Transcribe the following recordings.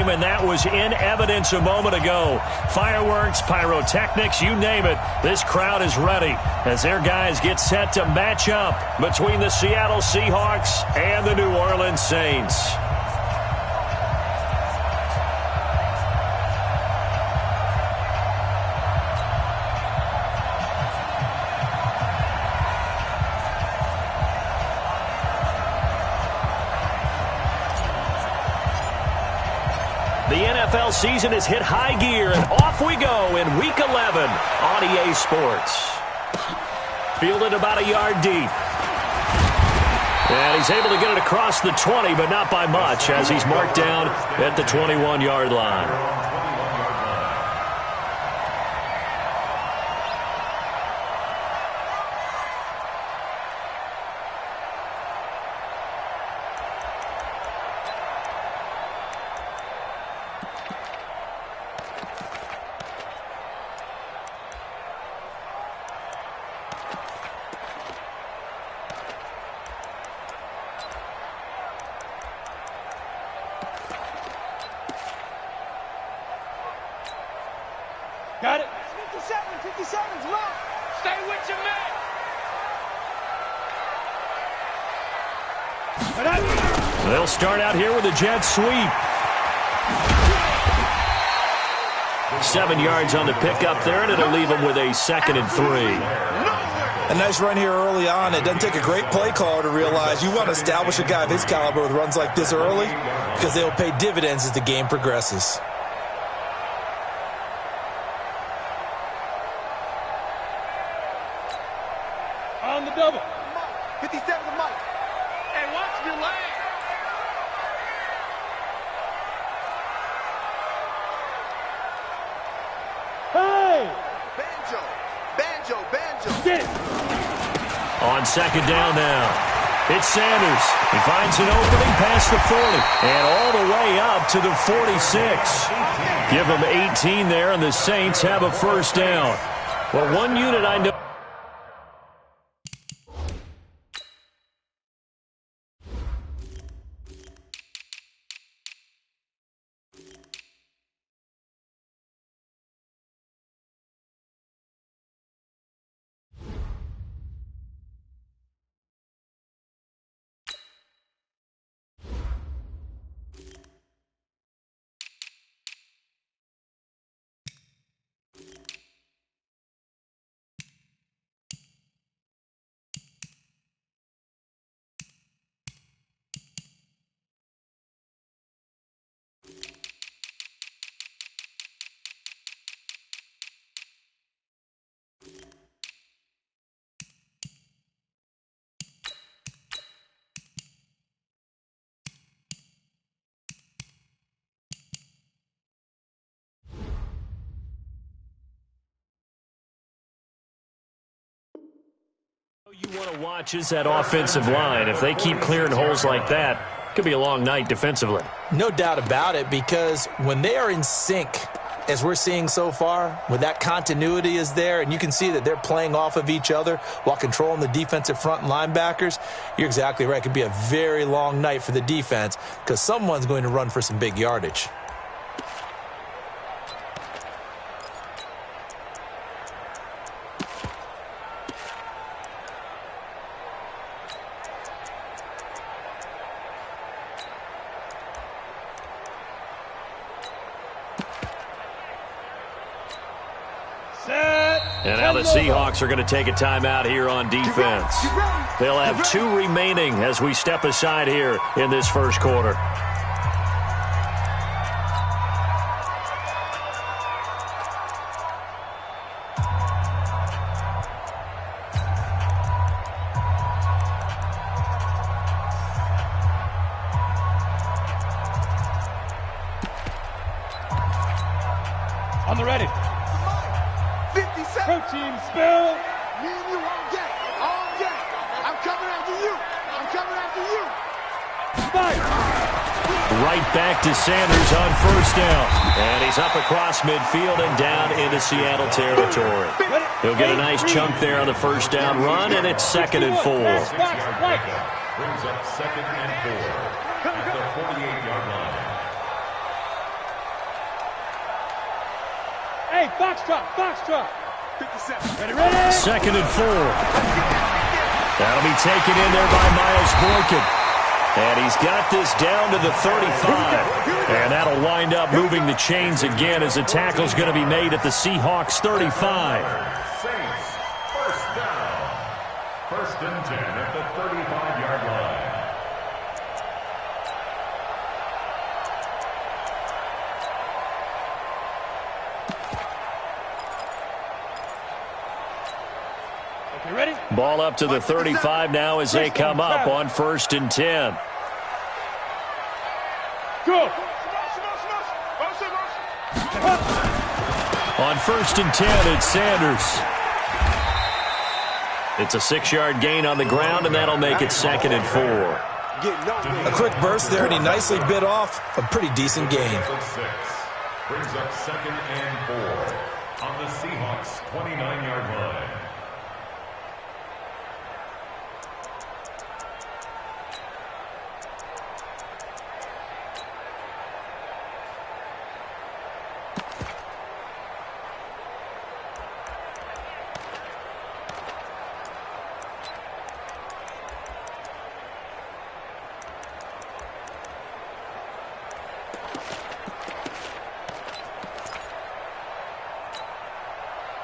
game, and that was in evidence a moment ago. Fireworks, pyrotechnics, you name it. This crowd is ready as their guys get set to match up between the Seattle Seahawks and the New Orleans Saints. The NFL season has hit high gear, and off we go in Week 11 on EA Sports. Fielded about a yard deep. And he's able to get it across the 20, but not by much, as he's marked down at the 21-yard line. Got it. 57's left. Stay with your man. They'll start out here with a jet sweep. 7 yards on the pickup there, and it'll leave them with a 2nd and 3. A nice run here early on. It doesn't take a great play caller to realize you want to establish a guy of his caliber with runs like this early because they'll pay dividends as the game progresses. On the double. 57 to Mike. Hey, watch your lane. Hey! Banjo. Get it. On 2nd down now, it's Sanders. He finds an opening past the 40 and all the way up to the 46. Give him 18 there, and the Saints have a 1st down. Well, one unit I know. You want to watch is that offensive line. If they keep clearing holes like that, it could be a long night defensively. No doubt about it, because when they are in sync, as we're seeing so far, when that continuity is there, and you can see that they're playing off of each other while controlling the defensive front and linebackers, you're exactly right. It could be a very long night for the defense because someone's going to run for some big yardage. And now the Seahawks are going to take a timeout here on defense. They'll have 2 remaining as we step aside here in this 1st quarter. On the ready. 57. Protein spill. Me and you all day. All day. I'm coming after you. Right back to Sanders on 1st down. And he's up across midfield and down into Seattle territory. He'll get a nice chunk there on the 1st down run, and it's 2nd and 4. Brings up 2nd and 4 at the 48-yard line. Hey, box drop. 57. Ready. Second and 4. That'll be taken in there by Miles Boykin. And he's got this down to the 35. And that'll wind up moving the chains again as the tackle's going to be made at the Seahawks 35. Saints, first down. First and 10 at the 35-yard line. Okay, ready? Ball up to the 35 now as they come up on first and 10. Go. On first and 10, it's Sanders. It's a 6-yard gain on the ground, and that'll make it second and 4. A quick burst there, and he nicely bit off a pretty decent gain. Brings up second and 4 on the Seahawks 29-yard line.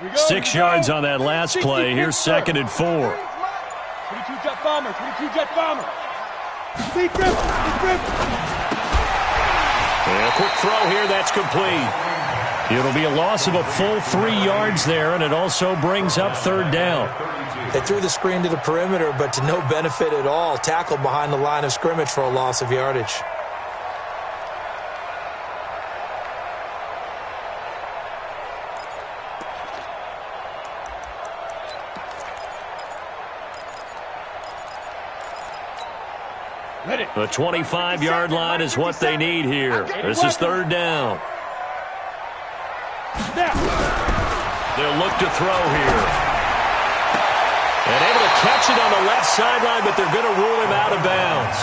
We go, 6 yards on that last play. Here's second and 4. 22 jet bomber. Big grip. And a quick throw here, that's complete. It'll be a loss of a full 3 yards there, and it also brings up third down. They threw the screen to the perimeter, but to no benefit at all. Tackled behind the line of scrimmage for a loss of yardage. Ready. The 25-yard line is what they need here. This is third down. Now. They'll look to throw here. And able to catch it on the left sideline, but they're going to rule him out of bounds.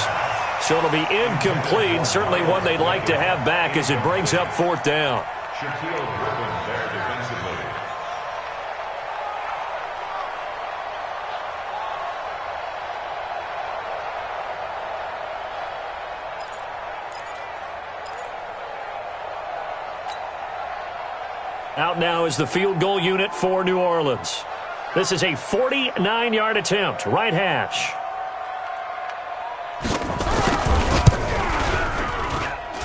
So it'll be incomplete. Certainly one they'd like to have back as it brings up fourth down. Shaquille Griffin there defensively. Out now is the field goal unit for New Orleans. This is a 49-yard attempt, right hash.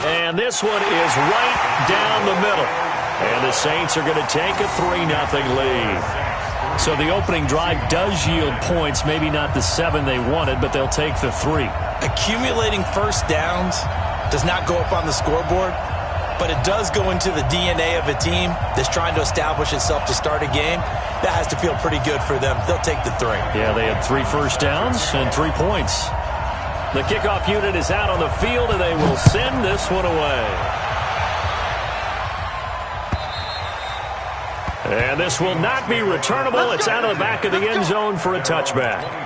And this one is right down the middle. And the Saints are going to take a 3-0 lead. So the opening drive does yield points, maybe not the 7 they wanted, but they'll take the 3. Accumulating first downs does not go up on the scoreboard, but it does go into the DNA of a team that's trying to establish itself to start a game. That has to feel pretty good for them. They'll take the 3. Yeah, they had 3 first downs and 3 points. The kickoff unit is out on the field, and they will send this one away. And this will not be returnable. It's out of the back of the end zone for a touchback.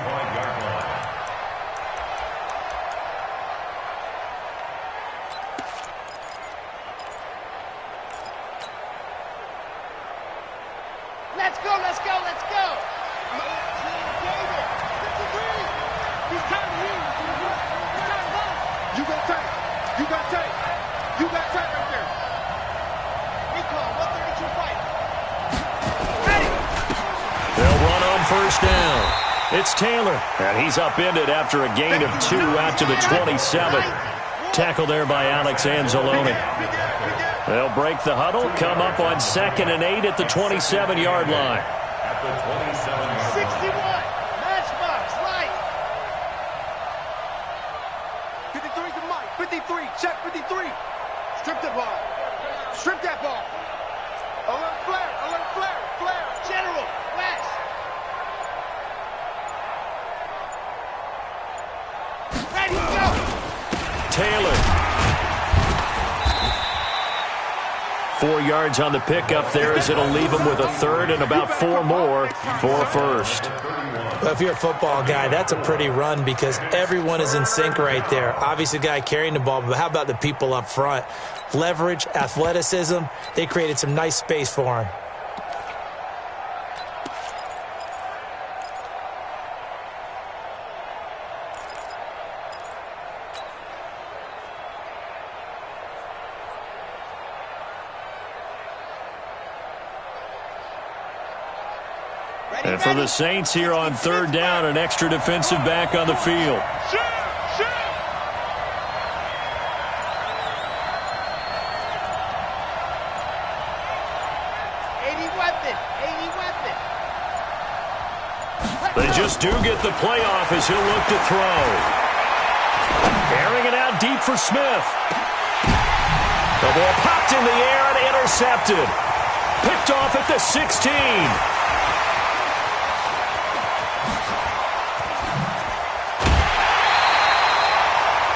First down. It's Taylor, and he's upended after a gain of 2 out to the 27. Tackle there by Alex Anzalone. They'll break the huddle, come up on 2nd and 8 at the 27-yard line. At the 27-yard 61. Matchbox, right. 53 to Mike. 53. Check 53. Strip the ball. Strip that ball. Alert flare. Alert flare. Flare. General. West. Ready, go. Taylor. 4 yards on the pickup there, as it'll leave him with a third and about 4 more for a first. Well, if you're a football guy, that's a pretty run because everyone is in sync right there. Obviously, the guy carrying the ball, but how about the people up front? Leverage, athleticism, they created some nice space for him. And for the Saints here on third down, an extra defensive back on the field. They just do get the playoff as he'll look to throw. Airing it out deep for Smith. The ball popped in the air and intercepted. Picked off at the 16.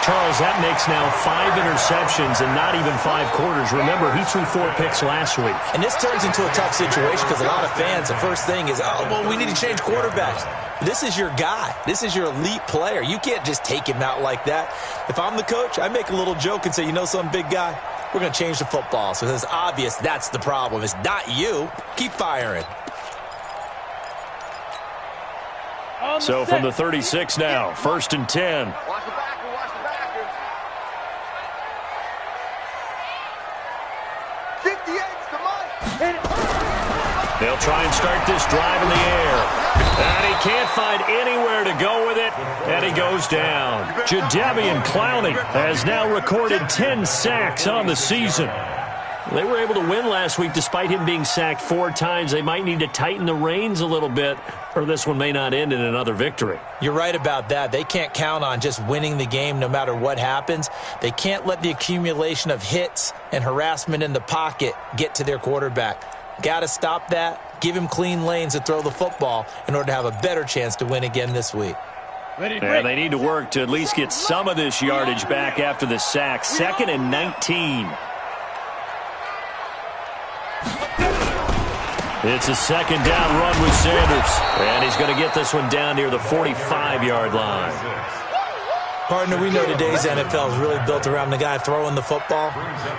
Charles, that makes now 5 interceptions and not even 5 quarters. Remember, he threw 4 picks last week. And this turns into a tough situation because a lot of fans, the first thing is, oh, well, we need to change quarterbacks. This is your guy. This is your elite player. You can't just take him out like that. If I'm the coach, I make a little joke and say, you know some big guy, we're going to change the football. So it's obvious that's the problem. It's not you. Keep firing. So from the 36 now, 1st and 10. Watch the backer, watch the backer. 58 to Mike. They'll try and start this drive in the air. And he can't find anywhere to go with it, and he goes down. Jadeveon Clowney has now recorded 10 sacks on the season. They were able to win last week despite him being sacked 4 times. They might need to tighten the reins a little bit, or this one may not end in another victory. You're right about that. They can't count on just winning the game no matter what happens. They can't let the accumulation of hits and harassment in the pocket get to their quarterback. Got to stop that. Give him clean lanes to throw the football in order to have a better chance to win again this week. And they need to work to at least get some of this yardage back after the sack. 2nd and 19. It's a 2nd down run with Sanders. And he's going to get this one down near the 45-yard line. Partner, we know today's NFL is really built around the guy throwing the football.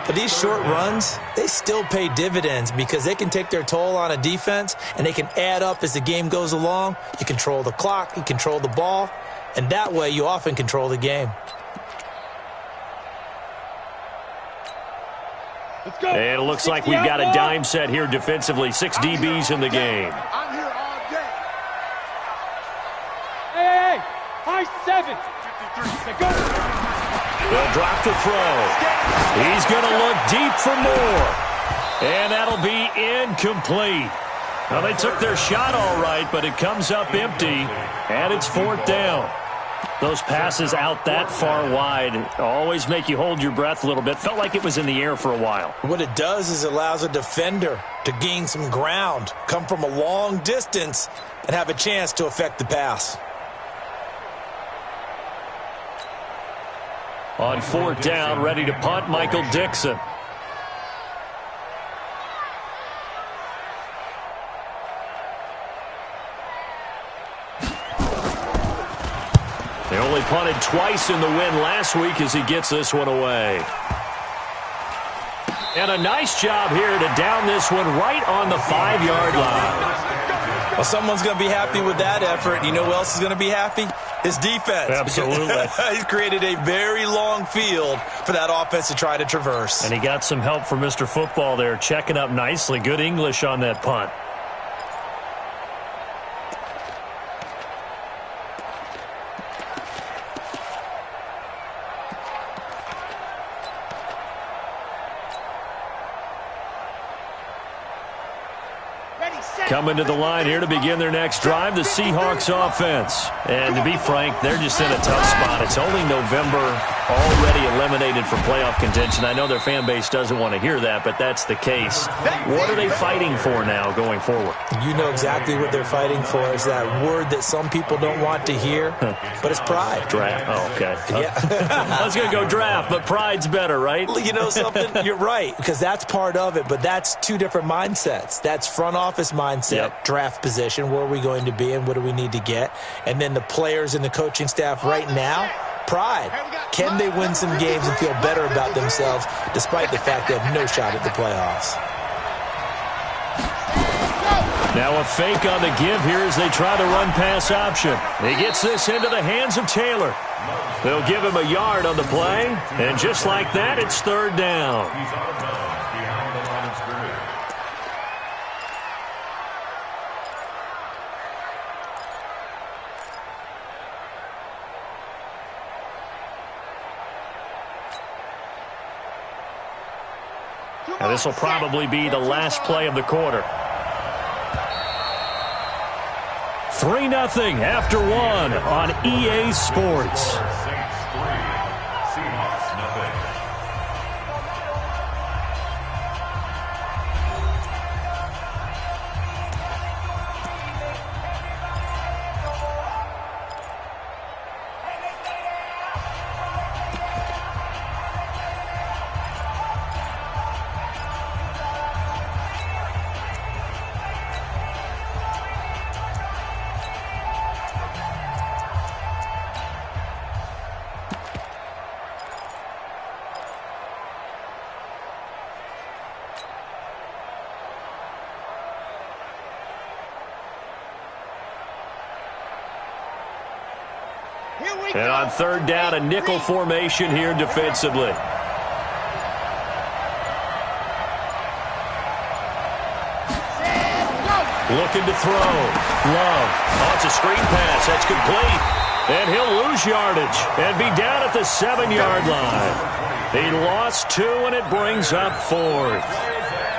But these short runs, they still pay dividends because they can take their toll on a defense and they can add up as the game goes along. You control the clock, you control the ball, and that way you often control the game. And it looks like we've got a dime set here defensively. 6 DBs in the game. I'm here all day. Hey, high 7. They'll drop the throw. He's going to look deep for more. And that'll be incomplete. Well, they took their shot all right, but it comes up empty, and it's 4th down. Those passes out that far wide always make you hold your breath a little bit. Felt like it was in the air for a while. What it does is it allows a defender to gain some ground, come from a long distance, and have a chance to affect the pass. On 4th down, ready to punt, Michael Dixon. They only punted twice in the win last week as he gets this one away. And a nice job here to down this one right on the 5-yard line. Well, someone's going to be happy with that effort. You know who else is going to be happy? His defense. Absolutely. He's created a very long field for that offense to try to traverse. And he got some help from Mr. Football there, checking up nicely. Good English on that punt. Coming to the line here to begin their next drive, the Seahawks offense. And to be frank, they're just in a tough spot. It's only November, already eliminated from playoff contention. I know their fan base doesn't want to hear that, but that's the case. What are they fighting for now going forward? You know exactly what they're fighting for. Is that word that some people don't want to hear, but it's pride. Draft. Oh, okay. Yeah. I was going to go draft, but pride's better, right? You know something? You're right, because that's part of it, but that's two different mindsets. That's front office mindset, draft position, where are we going to be and what do we need to get? And then the players and the coaching staff right now, pride. Can they win some games and feel better about themselves despite the fact they have no shot at the playoffs? Now a fake on the give here as they try to run pass option. He gets this into the hands of Taylor. They'll give him a yard on the play, and just like that, it's third down. He's out of bounds behind the line of scrimmage. Now this will probably be the last play of the quarter. 3-0 after one on EA Sports. Saints 3, Seahawks nothing. And on third down, a nickel formation here defensively. Looking to throw. Love. Oh, it's a screen pass. That's complete. And he'll lose yardage and be down at the 7-yard line. He lost 2, and it brings up 4th.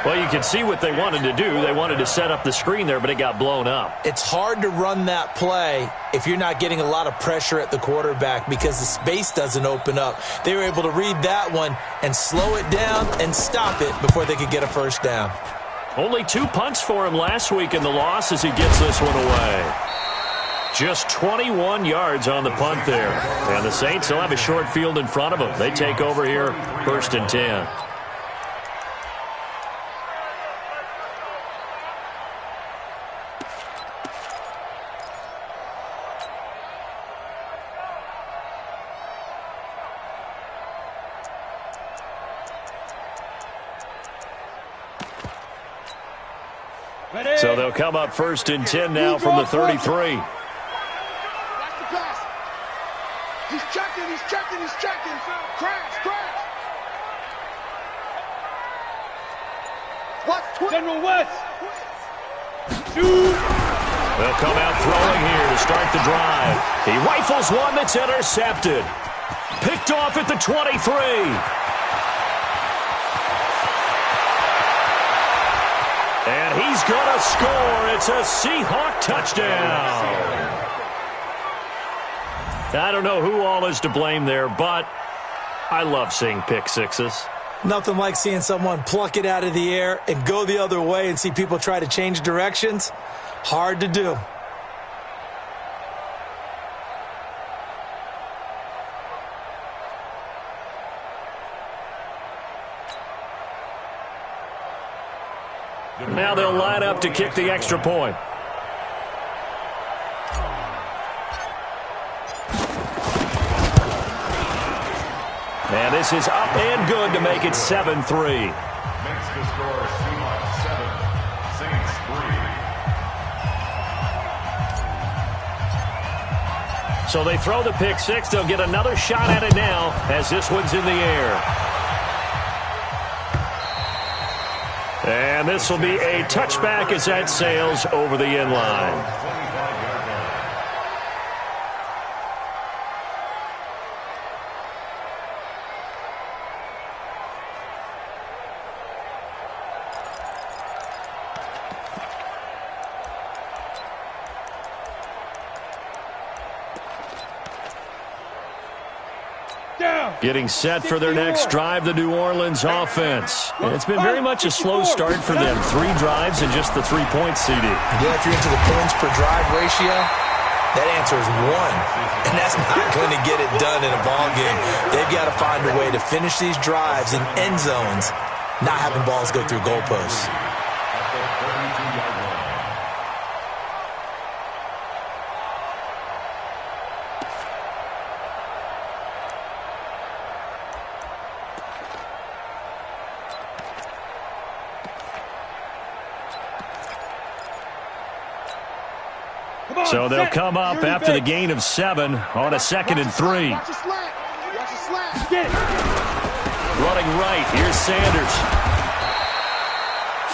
Well, you can see what they wanted to do. They wanted to set up the screen there, but it got blown up. It's hard to run that play if you're not getting a lot of pressure at the quarterback because the space doesn't open up. They were able to read that one and slow it down and stop it before they could get a first down. Only 2 punts for him last week in the loss as he gets this one away. Just 21 yards on the punt there. And the Saints will have a short field in front of them. They take over here, 1st and 10. So they'll come up 1st and 10 now from the 33. Watch the pass. He's checking, he's checking, he's checking. Crash, crash. Watch. General West. They'll come out throwing here to start the drive. He rifles one that's intercepted. Picked off at the 23. And he's going to score. It's a Seahawk touchdown. I don't know who all is to blame there, but I love seeing pick sixes. Nothing like seeing someone pluck it out of the air and go the other way and see people try to change directions. Hard to do. Now they'll line up to kick the extra point. And this is up and good to make it 7-3. Makes the score Seahawks 7, Saints 3. So they throw the pick six. They'll get another shot at it now as this one's in the air. And this will be a touchback as that sails over the end line. Getting set for their next drive, the New Orleans offense. And it's been very much a slow start for them. 3 drives and just the 3 points, CD. Yeah, if you're into the points per drive ratio, that answer is 1. And that's not going to get it done in a ball game. They've got to find a way to finish these drives in end zones, not having balls go through goalposts. So they'll come up after the gain of 7 on a 2nd and 3. Running right, here's Sanders.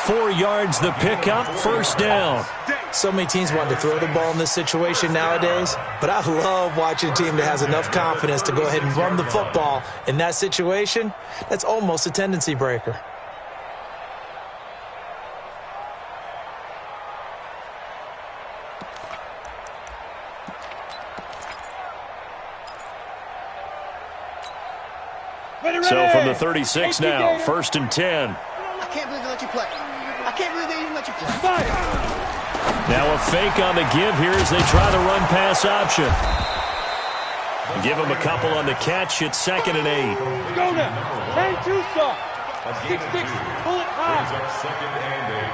4 yards the pickup, first down. So many teams want to throw the ball in this situation nowadays, but I love watching a team that has enough confidence to go ahead and run the football in that situation. That's almost a tendency breaker. So from the 36 now, 1st and 10. I can't believe they let you play. I can't believe they even let you play. Now a fake on the give here as they try the run-pass option. Give them a couple on the catch. It's 2nd and 8. Go now. 10-2 stop. 6-6. Pull it high. 2nd and 8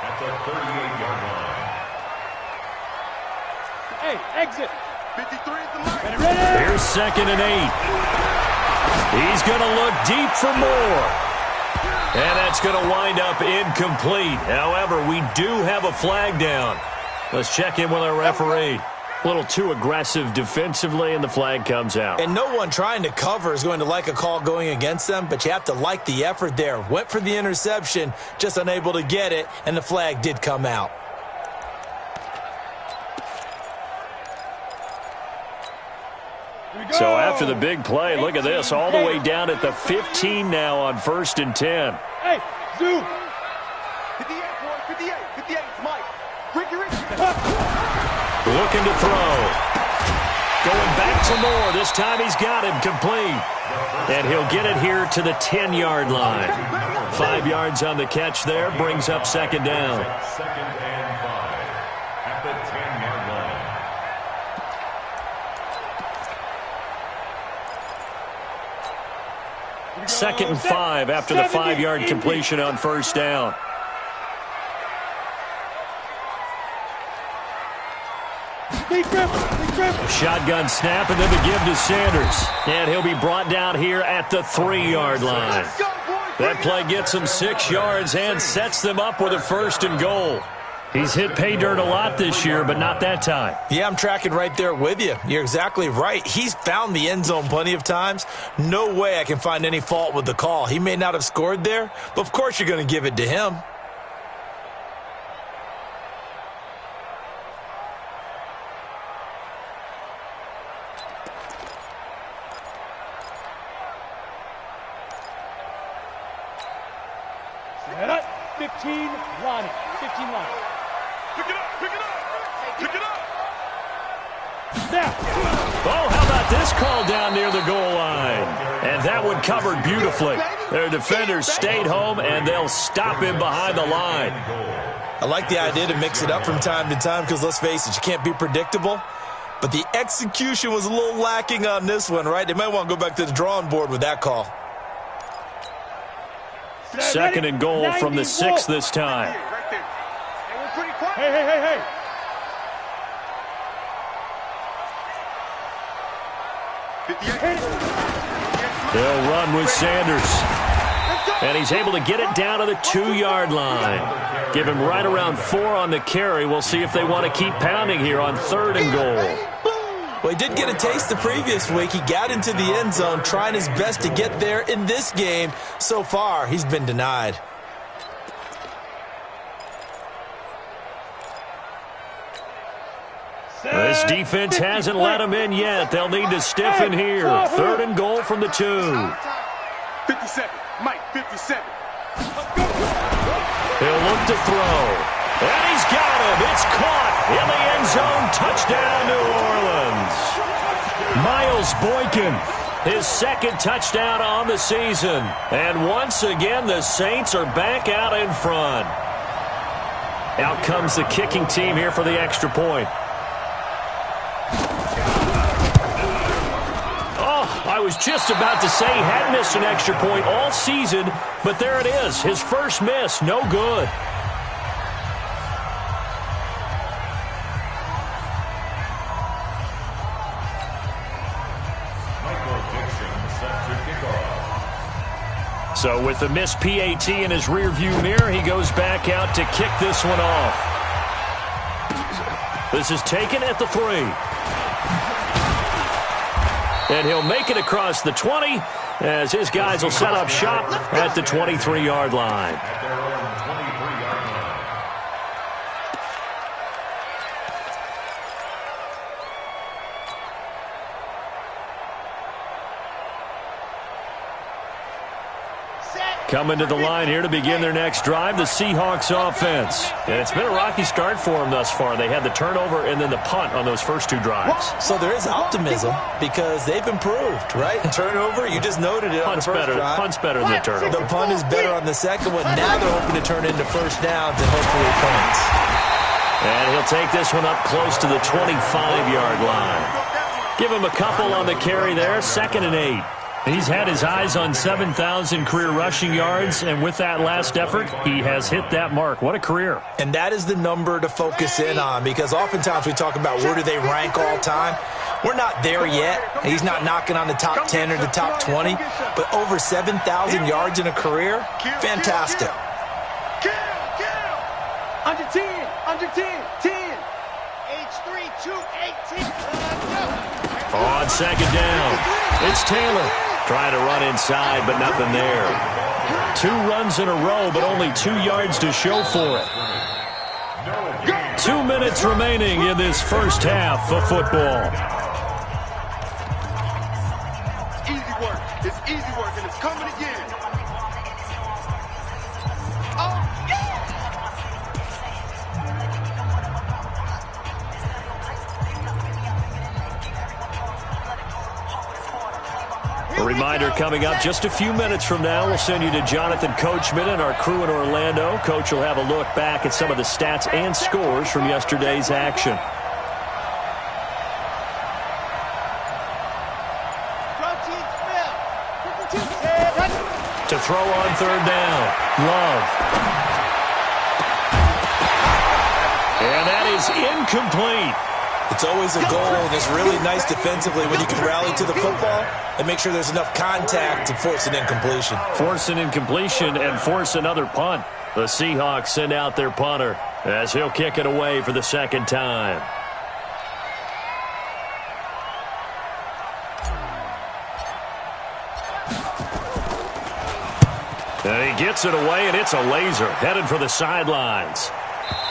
at the 38-yard line. Hey, exit. 53 is the mark. Here's 2nd and 8. He's going to look deep for more. And that's going to wind up incomplete. However, we do have a flag down. Let's check in with our referee. A little too aggressive defensively, and the flag comes out. And no one trying to cover is going to like a call going against them, but you have to like the effort there. Went for the interception, just unable to get it, and the flag did come out. So after the big play, look at this, all the way down at the 15 now on 1st and 10. Hey, zoom. 58, boy. 58. 58 is Mike. Ricky. Looking to throw. Going back to Moore. This time he's got him complete. And he'll get it here to the 10-yard line. 5 yards on the catch there, brings up 2nd down. 2nd and 5 at the 10-yard line. 2nd and 5 after the 5-yard completion on 1st down. Shotgun snap and then the give to Sanders. And he'll be brought down here at the 3-yard line. That play gets him 6 yards and sets them up with a 1st and goal. He's hit pay dirt a lot this year, but not that time. Yeah, I'm tracking right there with you. You're exactly right. He's found the end zone plenty of times. No way I can find any fault with the call. He may not have scored there, but of course you're going to give it to him. Set up. 15 line. 15 line. Pick it up. Now. Oh, how about this call down near the goal line? And that one covered beautifully. Their defenders stayed home, and they'll stop him behind the line. I like the idea to mix it up from time to time because, let's face it, you can't be predictable. But the execution was a little lacking on this one, right? They might want to go back to the drawing board with that call. 2nd and goal from the 6 this time. Right there. Hey, we're pretty quiet. Hey. They'll run with Sanders. And he's able to get it down to the 2-yard line. Give him right around 4 on the carry. We'll see if they want to keep pounding here on 3rd and goal. Well, he did get a taste the previous week. He got into the end zone, trying his best to get there in this game. So far, he's been denied. This defense hasn't let him in yet. They'll need to stiffen here. 3rd and goal from the 2. 57. Mike, 57. He'll look to throw. And he's got him. It's caught in the end zone. Touchdown, New Orleans. Miles Boykin his second touchdown on the season. And once again, the Saints are back out in front. Out comes the kicking team here for the extra point. Oh, I was just about to say he had missed an extra point all season, but there it is. His first miss, no good. So with the missed PAT in his rearview mirror, he goes back out to kick this one off. This is taken at the 3. And he'll make it across the 20 as his guys will set up shop at the 23-yard line. Coming to the line here to begin their next drive, the Seahawks offense. And it's been a rocky start for them thus far. They had the turnover and then the punt on those first 2 drives. So there is optimism because they've improved, right? Turnover, you just noted it on the first drive. Punt's better than the turnover. The punt is better on the second one. Now they're hoping to turn into first downs and hopefully points. And he'll take this one up close to the 25-yard line. Give him a couple on the carry there, 2nd and 8. He's had his eyes on 7,000 career rushing yards, and with that last effort, he has hit that mark. What a career. And that is the number to focus in on because oftentimes we talk about where do they rank all time. We're not there yet. He's not knocking on the top 10 or the top 20, but over 7,000 yards in a career, fantastic. Under 10, under 10, 10. H3, 2, 18. On 2nd down, it's Taylor. Trying to run inside, but nothing there. 2 runs in a row, but only 2 yards to show for it. 2 minutes remaining in this first half of football. Easy work. It's easy work, and it's coming again. Oh, A reminder coming up just a few minutes from now, we'll send you to Jonathan Coachman and our crew in Orlando. Coach will have a look back at some of the stats and scores from yesterday's action. To throw on 3rd down, Love. And that is incomplete. It's always a goal, and it's really nice defensively when you can rally to the football and make sure there's enough contact to force an incompletion. Force an incompletion and force another punt. The Seahawks send out their punter as he'll kick it away for the 2nd time. And he gets it away, and it's a laser headed for the sidelines.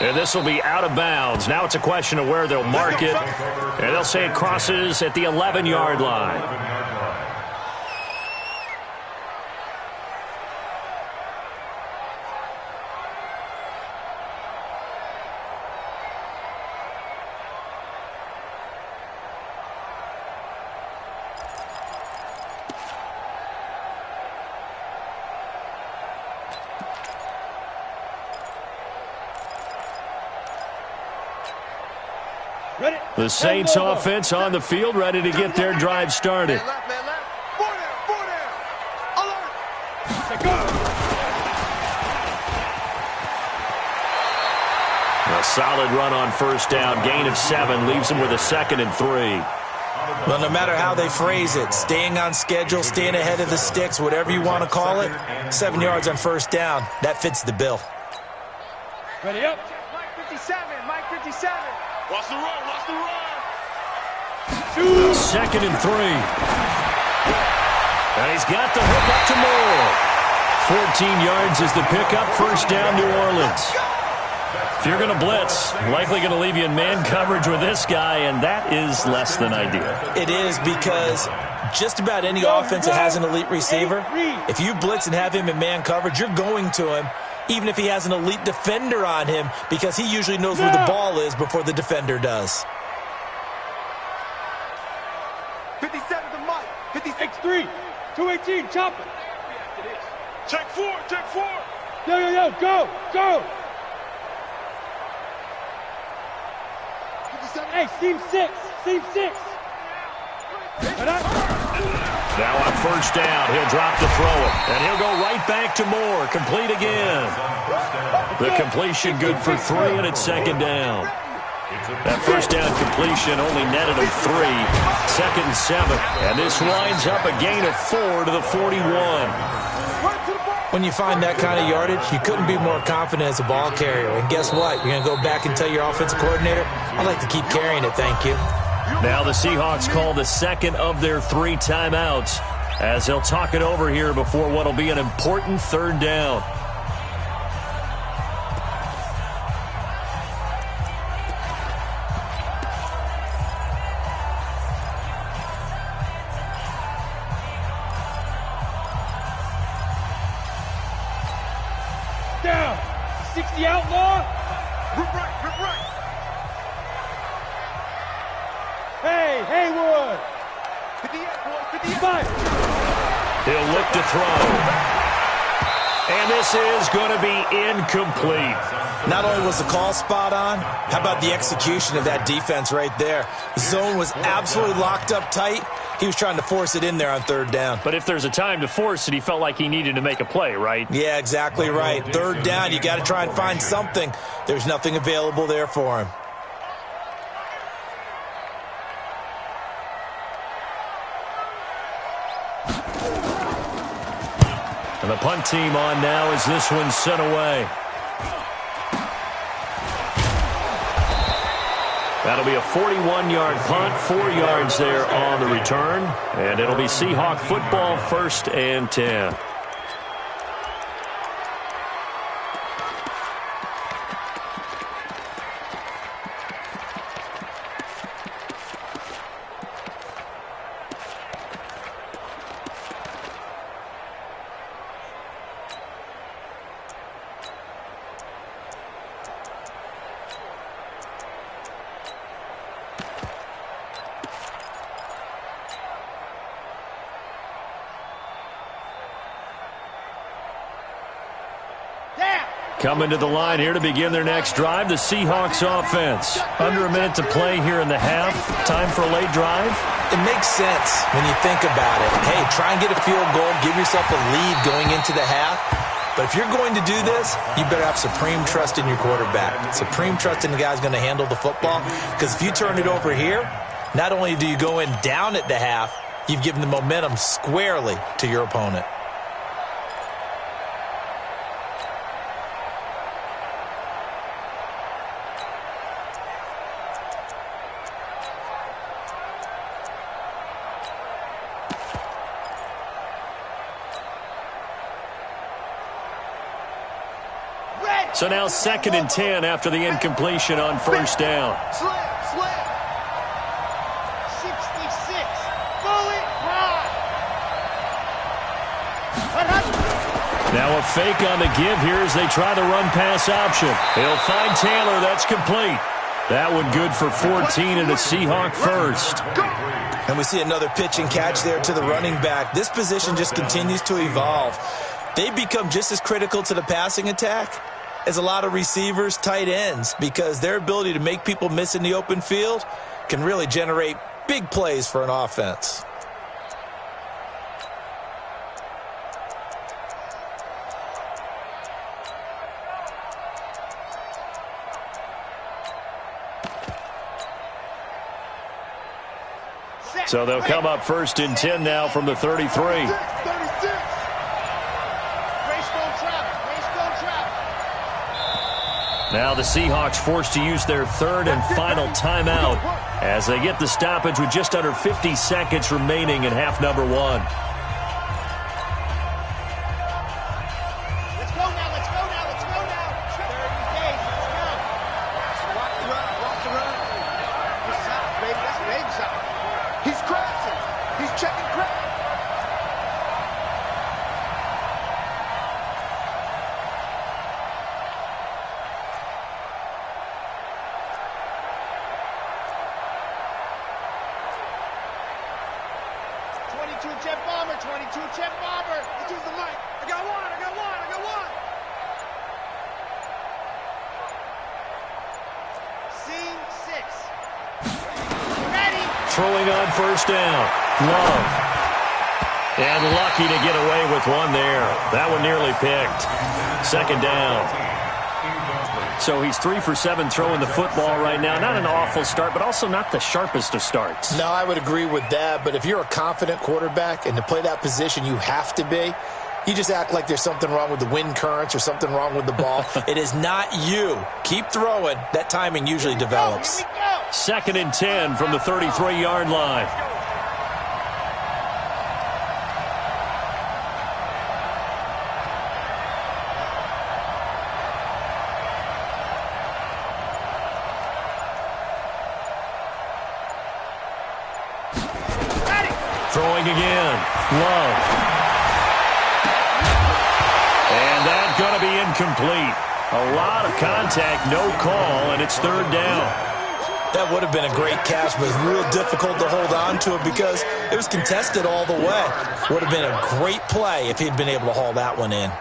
And this will be out of bounds. Now it's a question of where they'll mark it. And they'll say it crosses at the 11-yard line. The Saints offense on the field, ready to get their drive started. man left. 4 down. Alert. A solid run on 1st down. Gain of 7 leaves them with a 2nd and 3. Well, no matter how they phrase it, staying on schedule, staying ahead of the sticks, whatever you want to call it, 7 yards on 1st down, that fits the bill. Ready up. Mike 57. Mike 57. Watch the run. 2nd and 3. And he's got the hook up to Moore. 14 yards is the pickup. 1st down, New Orleans. If you're going to blitz, likely going to leave you in man coverage with this guy, and that is less than ideal. It is because just about any offense that has an elite receiver, if you blitz and have him in man coverage, you're going to him, even if he has an elite defender on him, because he usually knows where the ball is before the defender does. 57 to Mike. 56-3. 218, chop it. Check four, check four. Yo, go, go. Hey, seam six. Now on first down, he'll drop to throw it. And he'll go right back to Moore. Complete again. The completion good for 3, and it's second down. That first down completion only netted him 3. Second and 7. And this winds up a gain of 4 to the 41. When you find that kind of yardage, you couldn't be more confident as a ball carrier. And guess what? You're going to go back and tell your offensive coordinator, I'd like to keep carrying it, thank you. Now the Seahawks call the second of their 3 timeouts as they'll talk it over here before what will be an important third down. Down. 60 outlaw. Rip right. Hey, Haywood. 58, boy, 58. Fight. He'll look to throw. And this is going to be incomplete. Not only was the call spot on, how about the execution of that defense right there? The zone was absolutely locked up tight. He was trying to force it in there on third down. But if there's a time to force it, he felt like he needed to make a play, right? Yeah, exactly right. Third down, you got to try and find something. There's nothing available there for him. And the punt team on now as this one's sent away. That'll be a 41-yard punt, 4 yards there on the return. And it'll be Seahawk football, 1st and 10. Coming to the line here to begin their next drive, the Seahawks offense. Under a minute to play here in the half. Time for a late drive. It makes sense when you think about it. Hey, try and get a field goal, give yourself a lead going into the half. But if you're going to do this, you better have supreme trust in your quarterback. Supreme trust in the guy's going to handle the football. Because if you turn it over here, not only do you go in down at the half, you've given the momentum squarely to your opponent. So now 2nd and 10 after the incompletion on first down. Slam. 66. Bullet ride. Now a fake on the give here as they try the run-pass option. He'll find Taylor. That's complete. That one good for 14 and a Seahawk first. And we see another pitch and catch there to the running back. This position just continues to evolve. They become just as critical to the passing attack as a lot of receivers, tight ends, because their ability to make people miss in the open field can really generate big plays for an offense. So they'll come up 1st and 10 now from the 33. Now the Seahawks forced to use their 3rd and final timeout as they get the stoppage with just under 50 seconds remaining in half number 1. Let's go now. 30 days, let's go. Walk the run. It's south, baby. That's baby south. He's crashing. He's checking crash. jet bomber, 22 jet bomber. Let's use the mic. I got one. Scene 6. Ready. Throwing on first down. Love. And lucky to get away with one there. That one nearly picked. Second down. So he's 3 for 7 throwing the football right now. Not an awful start, but also not the sharpest of starts. No, I would agree with that. But if you're a confident quarterback and to play that position you have to be, you just act like there's something wrong with the wind currents or something wrong with the ball. It is not you. Keep throwing. That timing usually develops. Here we go. Second and 10 from the 33-yard line. Throwing again. Love. And that's going to be incomplete. A lot of contact, no call, and it's third down. That would have been a great catch, but it's real difficult to hold on to it because it was contested all the way. Would have been a great play if he'd been able to haul that one in.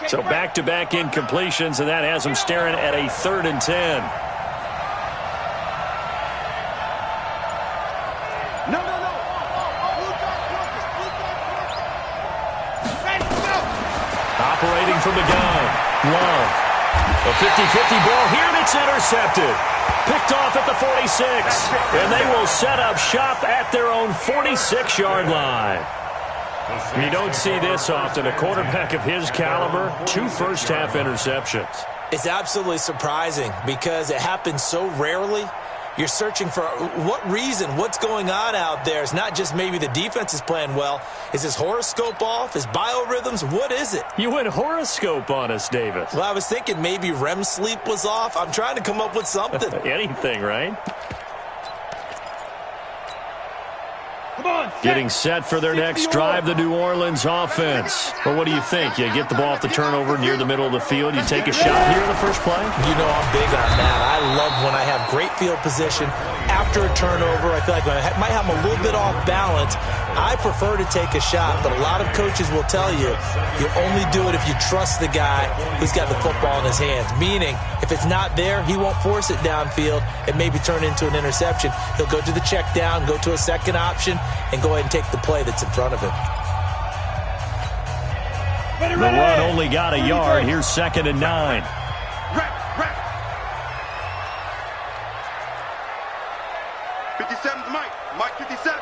So back-to-back incompletions, and that has him staring at a 3rd and 10. No. Ready, go. Operating from the gun. Love. A 50-50 ball here, and it's intercepted. Picked off at the 46. And they will set up shop at their own 46-yard line. You don't see this often. A quarterback of his caliber, 2 first-half interceptions. It's absolutely surprising because it happens so rarely. You're searching for what reason, what's going on out there. It's not just maybe the defense is playing well. Is his horoscope off? His biorhythms? What is it? You went horoscope on us, Davis. Well, I was thinking maybe REM sleep was off. I'm trying to come up with something. Anything, right? Come on, Getting set for their next drive, the New Orleans offense. Well, what do you think? You get the ball off the turnover near the middle of the field. You take a shot here in the first play? You know I'm big on that. I love when I have great field position. After a turnover, I feel like I might have them a little bit off balance. I prefer to take a shot, but a lot of coaches will tell you only do it if you trust the guy who's got the football in his hands. Meaning, if it's not there, he won't force it downfield and maybe turn into an interception. He'll go to the check down, go to a second option, and go ahead and take the play that's in front of him. The run only got a yard. Here's 2nd and 9. Rep. 57's Mike. Mike 57.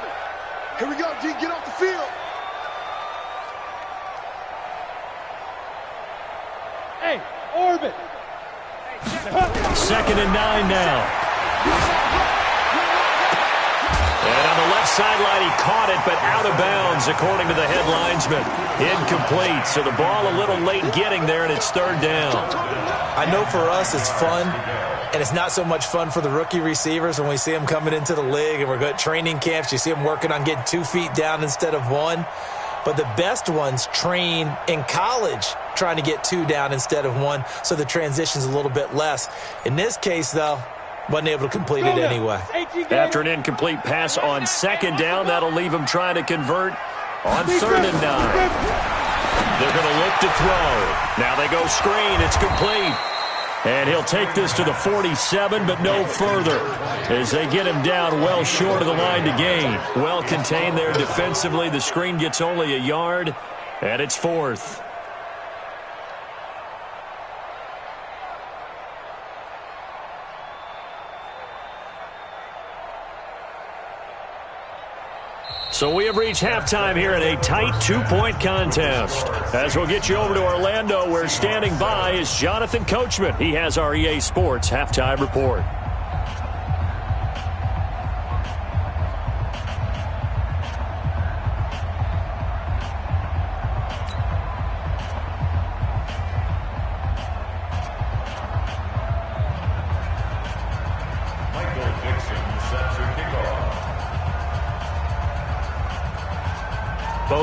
Here we go, G. Get off the field. Hey, orbit. 2nd and 9 now. And on the left sideline, he caught it, but out of bounds, according to the head linesman. Incomplete, so the ball a little late getting there, and it's 3rd down. I know for us it's fun, and it's not so much fun for the rookie receivers when we see them coming into the league and we're going to training camps. You see them working on getting 2 feet down instead of 1. But the best ones train in college trying to get 2 down instead of 1, so the transition's a little bit less. In this case, though, wasn't able to complete it anyway. After an incomplete pass on 2nd down, that'll leave him trying to convert on 3rd and 9. They're going to look to throw. Now they go screen. It's complete. And he'll take this to the 47, but no further, as they get him down well short of the line to gain. Well contained there defensively. The screen gets only a yard, and it's 4th. So we have reached halftime here in a tight 2-point contest. As we'll get you over to Orlando, where standing by is Jonathan Coachman. He has our EA Sports halftime report.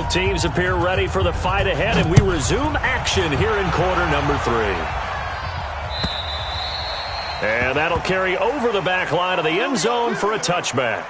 Both teams appear ready for the fight ahead, and we resume action here in quarter number 3. And that'll carry over the back line of the end zone for a touchback.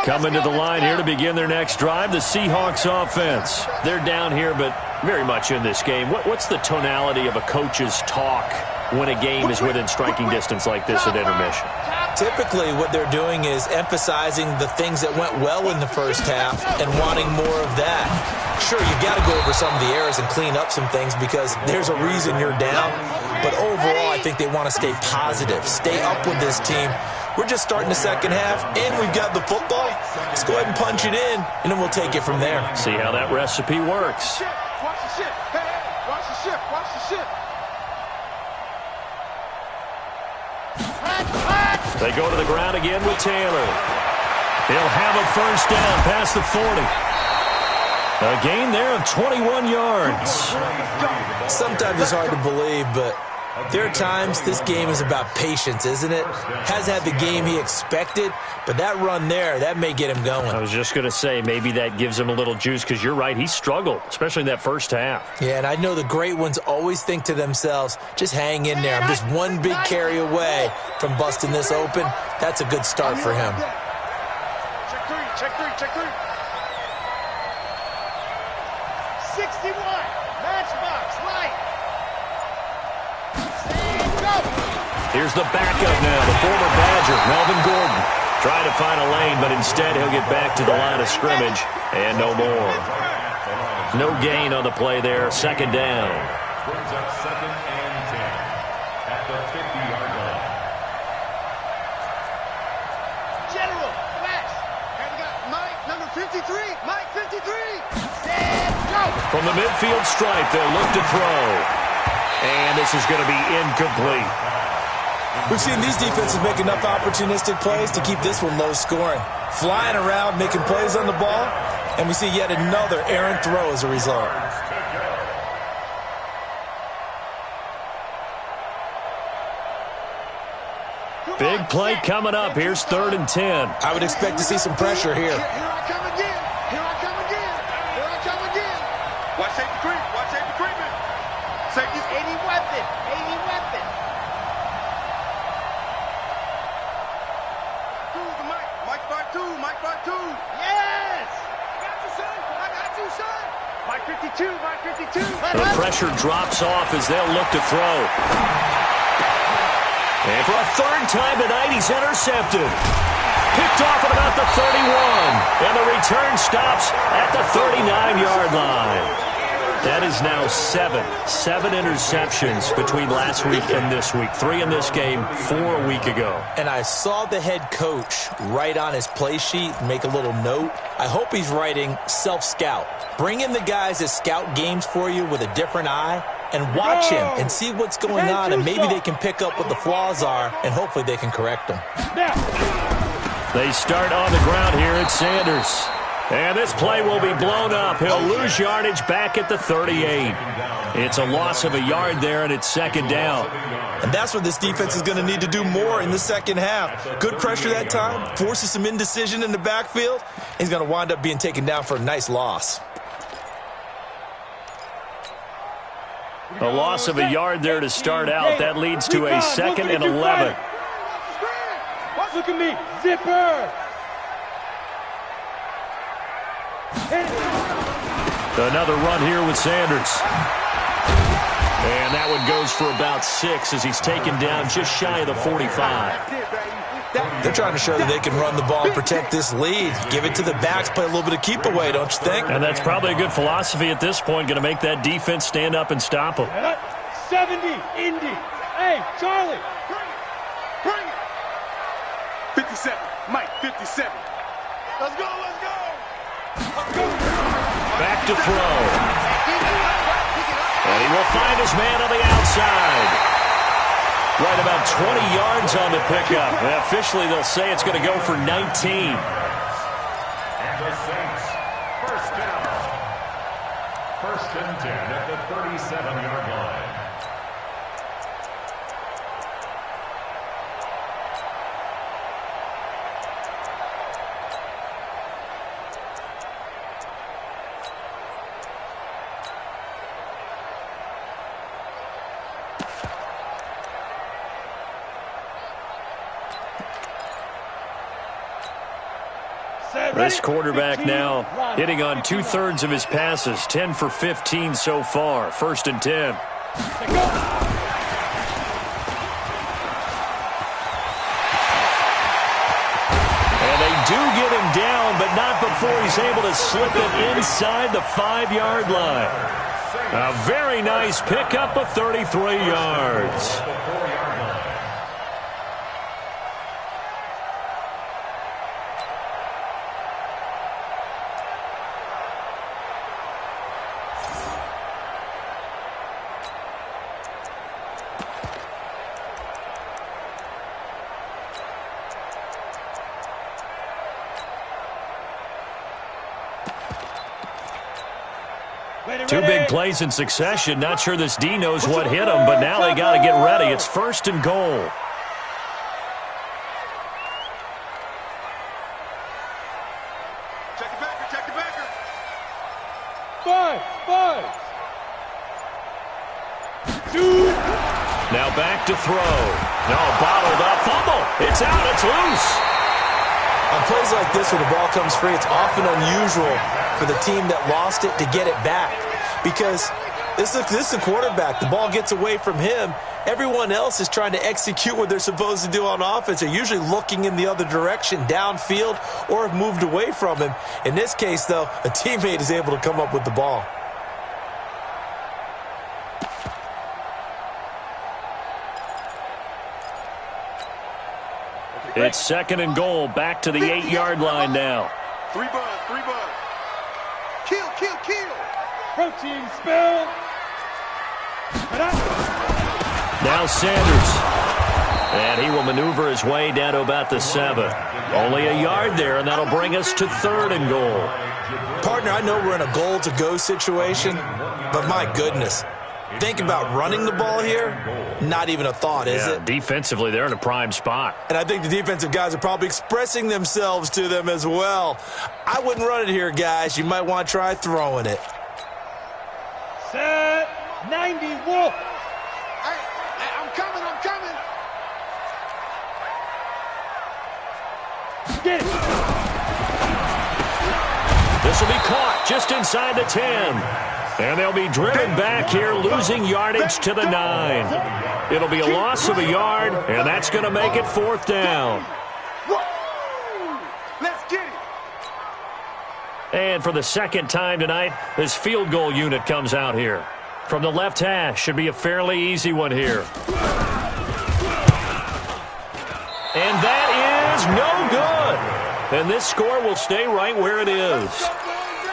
Coming to the line here to begin their next drive, the Seahawks offense. They're down here, but very much in this game. What's the tonality of a coach's talk when a game is within striking distance like this at intermission? Typically, what they're doing is emphasizing the things that went well in the first half and wanting more of that. Sure, you got to go over some of the errors and clean up some things because there's a reason you're down. But overall, I think they want to stay positive, stay up with this team. We're just starting the second half, and we've got the football. Let's go ahead and punch it in, and then we'll take it from there. See how that recipe works. Watch the ship. Hey, watch the ship. Watch the ship. They go to the ground again with Taylor. He'll have a first down past the 40. A gain there of 21 yards. Sometimes it's hard to believe, but there are times this game is about patience, isn't it? Hasn't had the game he expected, but that run there, that may get him going. I was just going to say, maybe that gives him a little juice because you're right, he struggled, especially in that first half. Yeah, and I know the great ones always think to themselves, just hang in there. I'm just one big carry away from busting this open. That's a good start for him. Check three, check three, check three. 61, matchbox, light. Here's the backup now, the former Badger, Melvin Gordon. Trying to find a lane, but instead he'll get back to the line of scrimmage, and no more. No gain on the play there, second down. Brings up 2nd and 10 at the 50-yard line. General, West. And we got Mike, number 53. Mike, 53. Stand, go. From the midfield stripe, they'll look to throw. And this is going to be incomplete. We've seen these defenses make enough opportunistic plays to keep this one low scoring. Flying around, making plays on the ball, and we see yet another errant throw as a result. Big play coming up. Here's 3rd and 10. I would expect to see some pressure here. Here I come again. Here I come again. Here I come again. Watch safety creep. Watch safety creeping. Safety's 80 weapon. 80 weapon. Mike part two. Mike part two. Yes. I got you, son. I got you, son. Mike 52. Mike 52. The pressure drops off as they'll look to throw. And for a 3rd time tonight, he's intercepted. Picked off at about the 31. And the return stops at the 39-yard line. That is now 7 interceptions between last week and this week. 3 in this game, 4 a week ago. And I saw the head coach write on his play sheet, make a little note. I hope he's writing self-scout. Bring in the guys that scout games for you with a different eye and watch him and see what's going on, and maybe they can pick up what the flaws are, and hopefully they can correct them. They start on the ground here at Sanders. And this play will be blown up. He'll lose yardage back at the 38. It's a loss of a yard there, and it's 2nd down. And that's what this defense is going to need to do more in the second half. Good pressure that time, forces some indecision in the backfield. He's going to wind up being taken down for a nice loss. A loss of a yard there to start out. That leads to a 2nd and 11. Look at me, zipper. Another run here with Sanders. And that one goes for about 6 as he's taken down just shy of the 45. They're trying to show that they can run the ball and protect this lead. Give it to the backs, play a little bit of keep away, don't you think? And that's probably a good philosophy at this point, going to make that defense stand up and stop them. 70, Indy. Hey, Charlie. Bring it. 57. Mike, 57. Let's go, let's go. Back to throw. And he will find his man on the outside. Right about 20 yards on the pickup. And officially, they'll say it's going to go for 19. And the Saints, first down. 1st and 10 at the 37-yard line. This quarterback now hitting on 2/3 of his passes, 10 for 15 so far. 1st and 10. And they do get him down, but not before he's able to slip it inside the 5-yard line. A very nice pickup of 33 yards. Two big plays in succession. Not sure this D knows what hit him, but now they got to get ready. It's 1st and goal. Check the backer, check the backer. 5. 2. Now back to throw. No, bottled up. Fumble. It's out. It's loose. On plays like this where the ball comes free, it's often unusual for the team that lost it to get it back. Because this is a quarterback. The ball gets away from him. Everyone else is trying to execute what they're supposed to do on offense. They're usually looking in the other direction, downfield, or have moved away from him. In this case, though, a teammate is able to come up with the ball. It's 2nd and goal. Back to the 8-yard line now. 3 bud. Kill. Protein spill. Now Sanders. And he will maneuver his way down to about the 7. Only a yard there, and that'll bring us to 3rd and goal. Partner, I know we're in a goal-to-go situation, but my goodness. Think about running the ball here. Not even a thought, is it? Defensively, they're in a prime spot. And I think the defensive guys are probably expressing themselves to them as well. I wouldn't run it here, guys. You might want to try throwing it. Set. 90 Wolf. I'm coming. Get it. This will be caught just inside the 10. And they'll be driven back here, losing yardage to the 9. It'll be a loss of a yard, and that's going to make it 4th down. Let's get it. And for the 2nd time tonight, this field goal unit comes out here. From the left hash, should be a fairly easy one here. And that is no good. And this score will stay right where it is.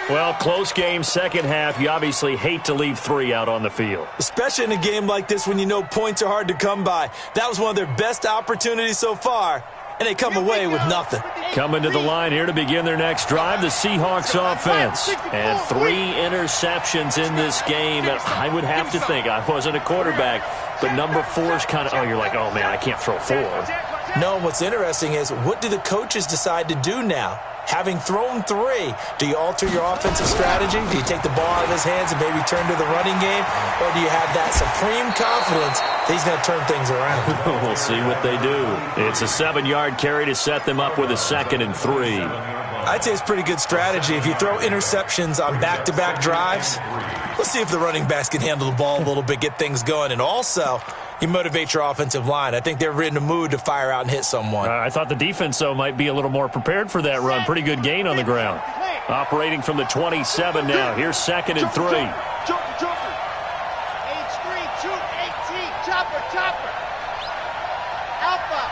Well, close game, 2nd half. You obviously hate to leave 3 out on the field. Especially in a game like this when you know points are hard to come by. That was one of their best opportunities so far, and they come away with nothing. Coming to the line here to begin their next drive, the Seahawks offense. And 3 interceptions in this game. And I would have to think, I wasn't a quarterback, but number 4 is kind of, you're like, oh, man, I can't throw 4. No, what's interesting is what do the coaches decide to do now? Having thrown 3, do you alter your offensive strategy? Do you take the ball out of his hands and maybe turn to the running game? Or do you have that supreme confidence that he's going to turn things around? We'll see what they do. It's a 7-yard carry to set them up with a 2nd and 3. I'd say it's pretty good strategy. If you throw interceptions on back-to-back drives, let's see if the running backs can handle the ball a little bit, get things going. And also, you motivate your offensive line. I think they're in the mood to fire out and hit someone. I thought the defense, though, might be a little more prepared for that run. Pretty good gain on the ground. Operating from the 27 now. Here's 2nd and 3. Joker. H3, 218, chopper. Alpha.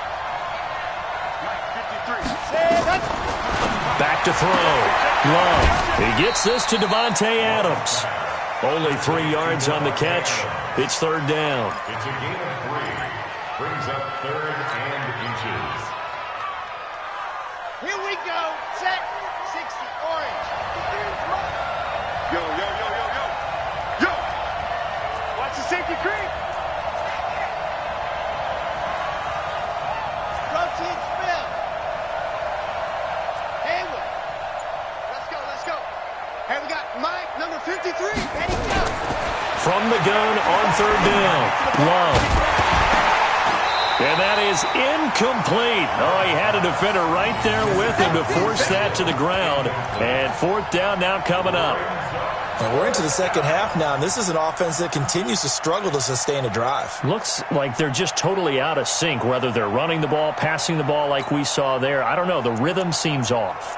53. Back to throw. Love. He gets this to Devontae Adams. Only 3 yards on the catch. It's 3rd down. It's a gain of 3. Brings up 3rd and inches. Here we go. Set. 60 orange. Yo. Watch the safety creep. Protein spill. Hayward. Let's go. Hey, we got Mike, number 53. Ready, go. From the gun on 3rd down. Love. And that is incomplete. Oh, he had a defender right there with him to force that to the ground. And fourth down now coming up. And we're into the second half now, and this is an offense that continues to struggle to sustain a drive. Looks like they're just totally out of sync, whether they're running the ball, passing the ball like we saw there. I don't know. The rhythm seems off.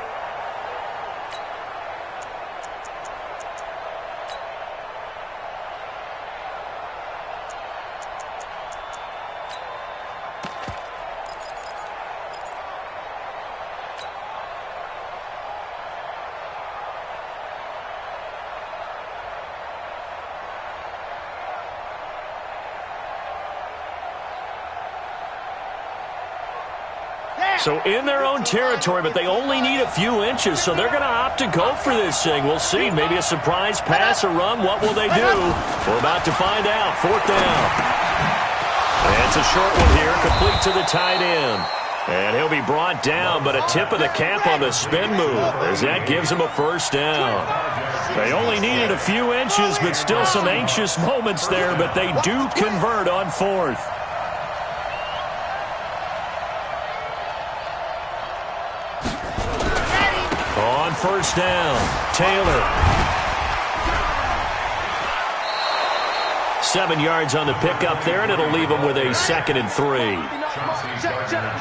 So in their own territory, but they only need a few inches, so they're going to opt to go for this thing. We'll see. Maybe a surprise pass or run. What will they do? We're about to find out. Fourth down. And it's a short one here, complete to the tight end. And he'll be brought down, but a tip of the cap on the spin move, as that gives him a first down. They only needed a few inches, but still some anxious moments there, but they do convert on fourth. First down, Taylor. 7 yards on the pickup there, and it'll leave him with a 2nd and 3. It's a gain of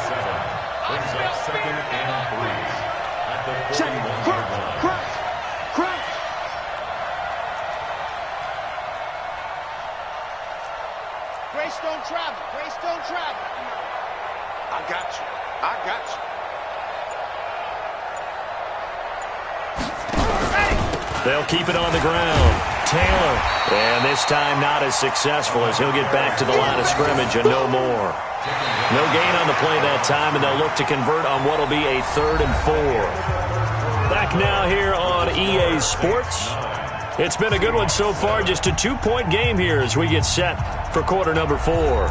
7. Brings up 2nd and 3 at the 41-yard line. Crouch. Grace don't travel. Grace don't travel. I got you. They'll keep it on the ground. Taylor. And this time not as successful as he'll get back to the line of scrimmage and no more. No gain on the play that time, and they'll look to convert on what will be a 3rd and 4. Back now here on EA Sports. It's been a good one so far. Just a 2-point game here as we get set for quarter number 4.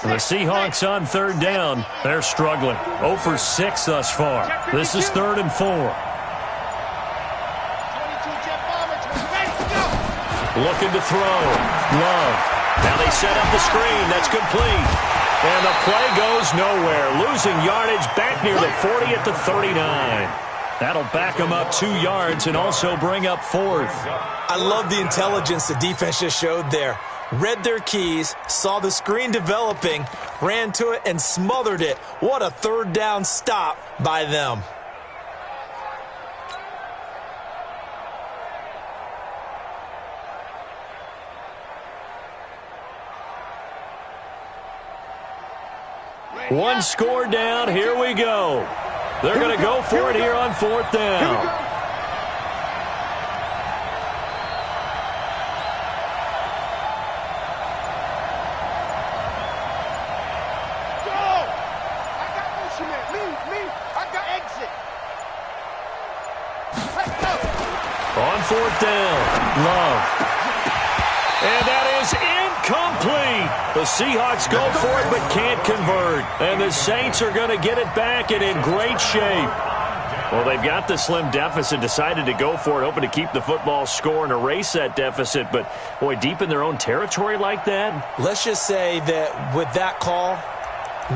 The Seahawks on 3rd down. They're struggling. 0 for 6 thus far. This is 3rd and 4. 22 jet bombers. Ready to go. Looking to throw. Love. Now they set up the screen. That's complete. And the play goes nowhere. Losing yardage back near the 40 at the 39. That'll back them up 2 yards and also bring up 4th. I love the intelligence the defense just showed there. Read their keys, saw the screen developing, ran to it, and smothered it. What a 3rd down stop by them. One score down. Here we go. They're going to go for it here on 4th down. On 4th down, Love. And that is incomplete. The Seahawks go for it but can't convert. And the Saints are going to get it back and in great shape. Well, they've got the slim deficit, decided to go for it, hoping to keep the football score and erase that deficit. But, boy, deep in their own territory like that. Let's just say that with that call,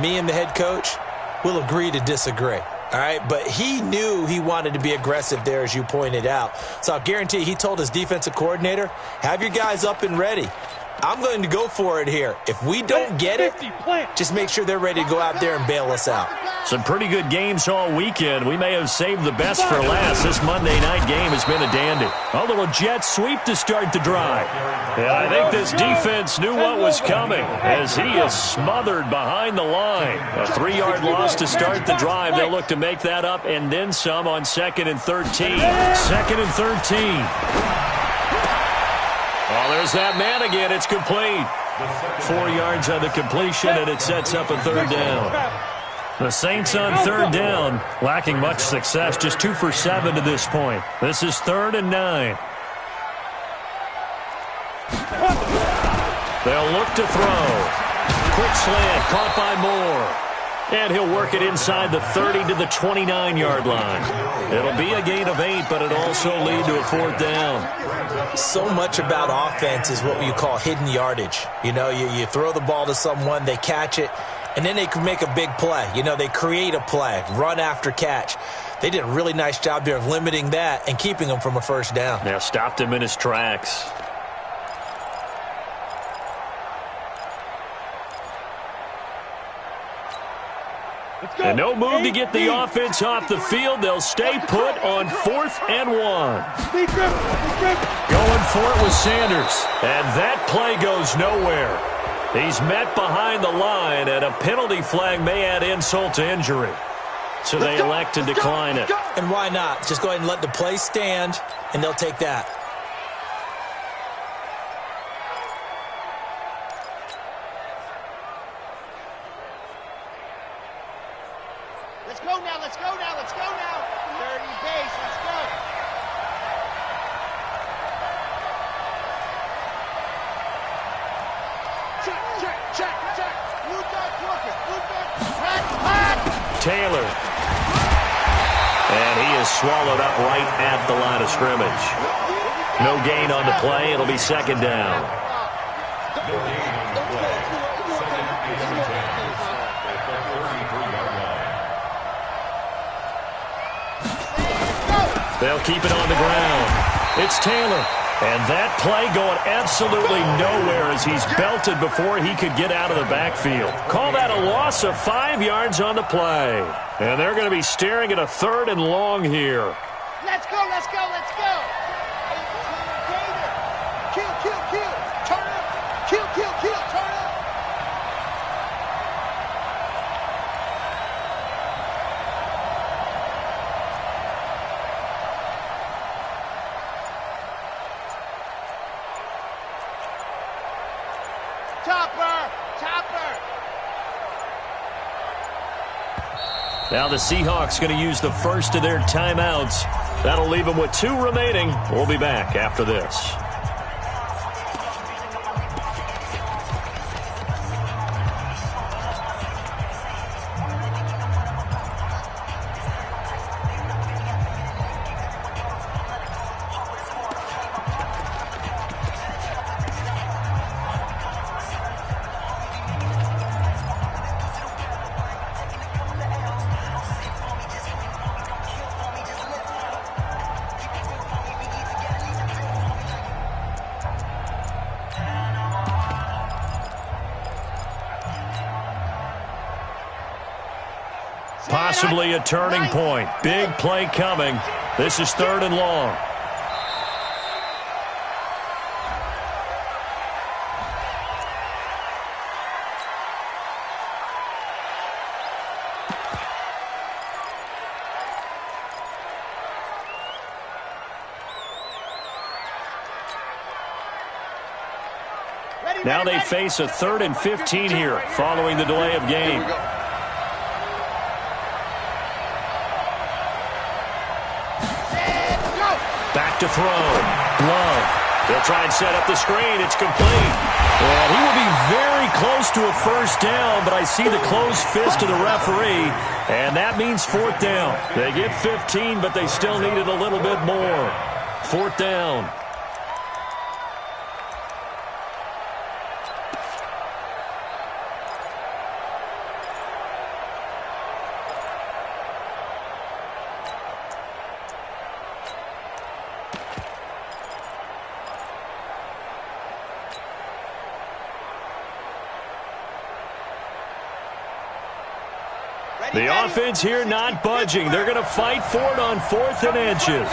me and the head coach will agree to disagree. All right, but he knew he wanted to be aggressive there, as you pointed out. So I'll guarantee he told his defensive coordinator, have your guys up and ready. I'm going to go for it here. If we don't get it, just make sure they're ready to go out there and bail us out. Some pretty good games all weekend. We may have saved the best for last. This Monday night game has been a dandy. A little jet sweep to start the drive. And I think this defense knew what was coming as he is smothered behind the line. A 3-yard loss to start the drive. They'll look to make that up and then some on 2nd and 13. 2nd and 13. Well, there's that man again. It's complete. 4 yards on the completion, and it sets up a 3rd down. The Saints on 3rd down, lacking much success, just 2 for 7 to this point. This is 3rd and 9. They'll look to throw. Quick slant, caught by Moore. And he'll work it inside the 30 to the 29-yard line. It'll be a gain of 8, but it'll also lead to a 4th down. So much about offense is what you call hidden yardage. You know, you throw the ball to someone, they catch it, and then they can make a big play. You know, they create a play, run after catch. They did a really nice job there of limiting that and keeping him from a 1st down. Now stopped him in his tracks. And no move to get the offense off the field. They'll stay put on 4th and 1. Going for it with Sanders. And that play goes nowhere. He's met behind the line, and a penalty flag may add insult to injury. So they elect to decline it. And why not? Just go ahead and let the play stand, and they'll take that. Let's go now, let's go now, let's go now. 30 base, let's go. Check. Blue dot working, blue dot. Hot. Taylor. And he is swallowed up right at the line of scrimmage. No gain on the play. It'll be 2nd down. They'll keep it on the ground. It's Taylor. And that play going absolutely nowhere as he's belted before he could get out of the backfield. Call that a loss of 5 yards on the play. And they're going to be staring at a 3rd and long here. Let's go. Kill. Turn up. Kill, turn up. Topper. Now the Seahawks going to use the first of their timeouts. That'll leave them with 2 remaining. We'll be back after this. Possibly a turning point. Big play coming. This is 3rd and long. Now they face a 3rd and 15 here following the delay of game. Back to throw. Love. They'll try and set up the screen. It's complete. And he will be very close to a 1st down, but I see the closed fist of the referee, and that means 4th down. They get 15, but they still needed a little bit more. 4th down. The offense here not budging. They're going to fight for it on 4th and inches.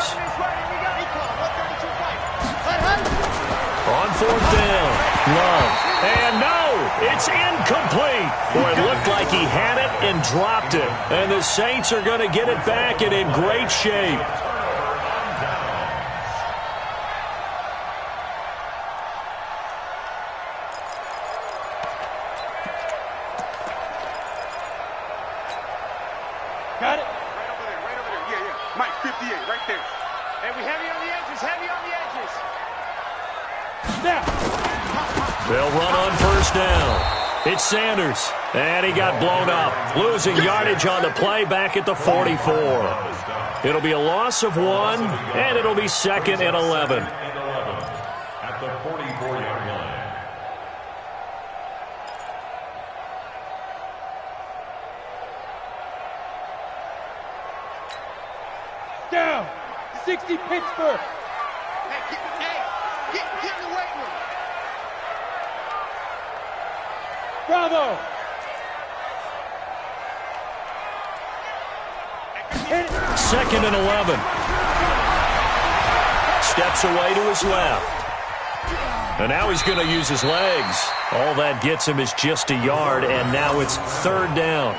On 4th down, Love. And no, it's incomplete. Boy, it looked like he had it and dropped it. And the Saints are going to get it back and in great shape. Got it? Right over there. Yeah. Mike, 58, right there. Hey, we heavy on the edges, heavy on the edges. Now. They'll run on 1st down. It's Sanders. And he got blown up. Losing yardage on the play back at the 44. It'll be a loss of 1, and it'll be 2nd and 11. At the 44-yard line. Down. 60 Pittsburgh. Get in the weight room. Bravo. Hit it. 2nd and 11. Steps away to his left. And now he's going to use his legs. All that gets him is just a yard, and now it's 3rd down.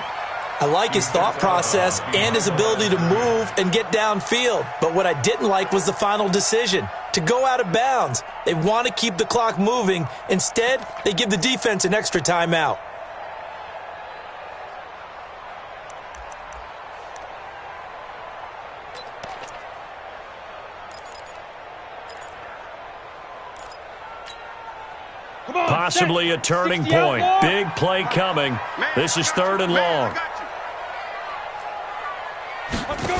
I like his thought process and his ability to move and get downfield. But what I didn't like was the final decision, to go out of bounds. They want to keep the clock moving. Instead, they give the defense an extra timeout. Come on, Possibly a turning 60 out point. more. Big play coming. This is 3rd and long. Let's go.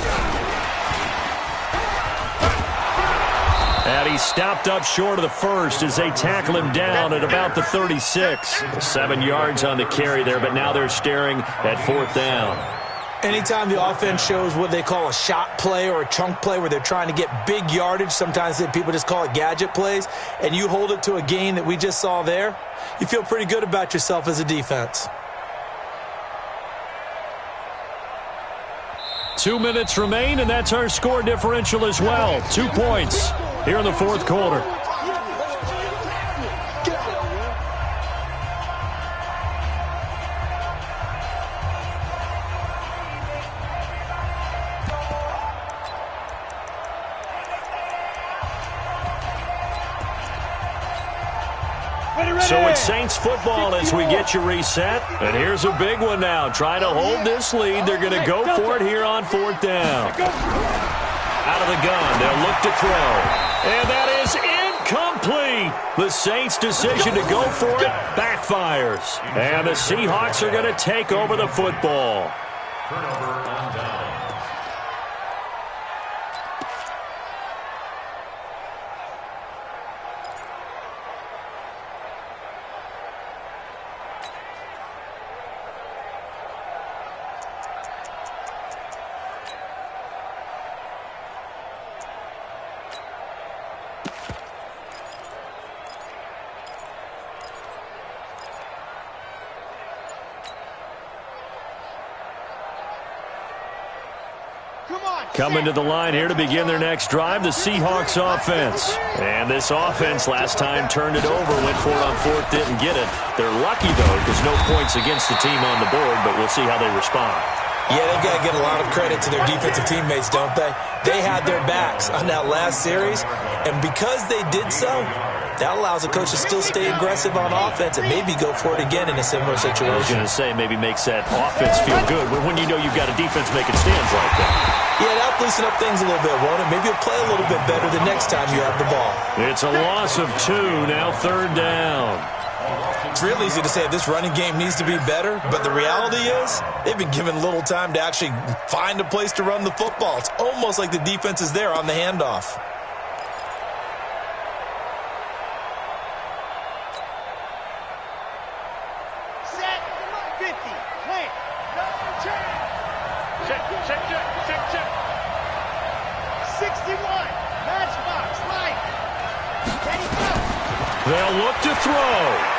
And he stopped up short of the 1st as they tackle him down at about the 36. 7 yards on the carry there, but now they're staring at 4th down. Anytime the offense shows what they call a shot play or a chunk play where they're trying to get big yardage, sometimes people just call it gadget plays, and you hold it to a gain that we just saw there, you feel pretty good about yourself as a defense. 2 minutes remain, and that's our score differential as well. 2 points here in the 4th quarter. So it's Saints football as we get you reset. And here's a big one now. Trying to hold this lead. They're going to go for it here on 4th down. Out of the gun. They'll look to throw. And that is incomplete. The Saints' decision to go for it backfires. And the Seahawks are going to take over the football. Turnover on down. Coming to the line here to begin their next drive, the Seahawks offense. And this offense last time turned it over, went for it on 4th, didn't get it. They're lucky, though, because no points against the team on the board, but we'll see how they respond. Yeah, they've got to get a lot of credit to their defensive teammates, don't they? They had their backs on that last series, and because they did so, that allows a coach to still stay aggressive on offense and maybe go for it again in a similar situation. I was going to say, maybe makes that offense feel good when you know you've got a defense making stands like that. Yeah, that'll loosen up things a little bit, won't it? Maybe you'll play a little bit better the next time you have the ball. It's a loss of 2, now 3rd down. It's real easy to say this running game needs to be better, but the reality is they've been given little time to actually find a place to run the football. It's almost like the defense is there on the handoff. Set, 50, plant, check. 61, matchbox, right. Can he go? They'll look to throw.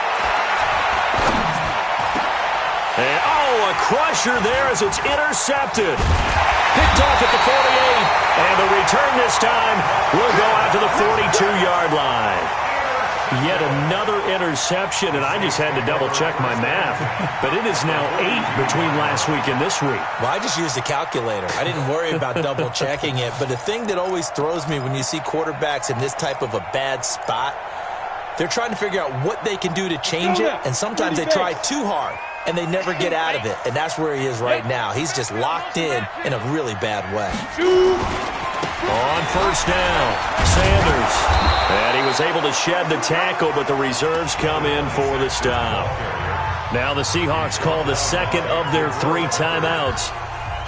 And, oh, a crusher there as it's intercepted. Picked off at the 48. And the return this time will go out to the 42-yard line. Yet another interception, and I just had to double-check my math. But it is now 8 between last week and this week. Well, I just used a calculator. I didn't worry about double-checking it. But the thing that always throws me when you see quarterbacks in this type of a bad spot, they're trying to figure out what they can do to change it, and sometimes they try too hard, and they never get out of it. And that's where he is right now. He's just locked in a really bad way. On first down, Sanders. And he was able to shed the tackle, but the reserves come in for the stop. Now the Seahawks call the second of their 3 timeouts,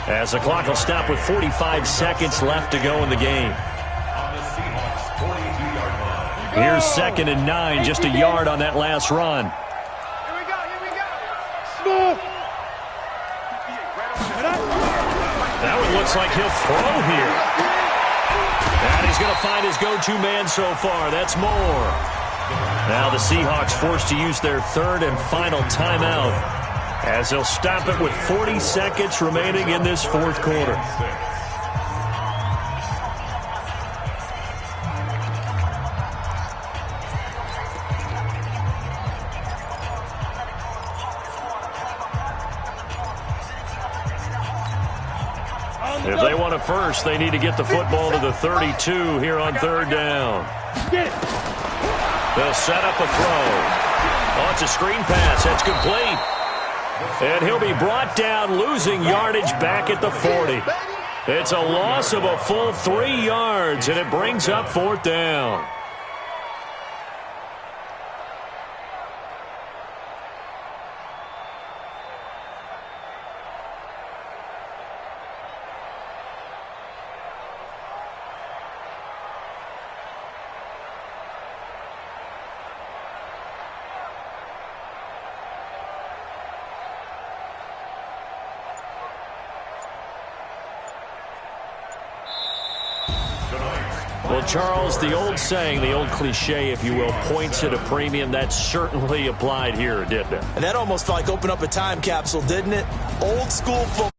as the clock will stop with 45 seconds left to go in the game. Here's 2nd and 9, just a yard on that last run. Here we go. Small. Now it looks like he'll throw here. And he's going to find his go-to man so far. That's Moore. Now the Seahawks forced to use their 3rd and final timeout, as they'll stop it with 40 seconds remaining in this 4th quarter. If they want a first, they need to get the football to the 32 here on 3rd down. They'll set up a throw. Oh, it's a screen pass. That's complete. And he'll be brought down, losing yardage back at the 40. It's a loss of a full 3 yards, and it brings up 4th down. Well, Charles, the old saying, the old cliche, if you will, points at a premium, that certainly applied here, didn't it? And that almost like opened up a time capsule, didn't it? Old school football.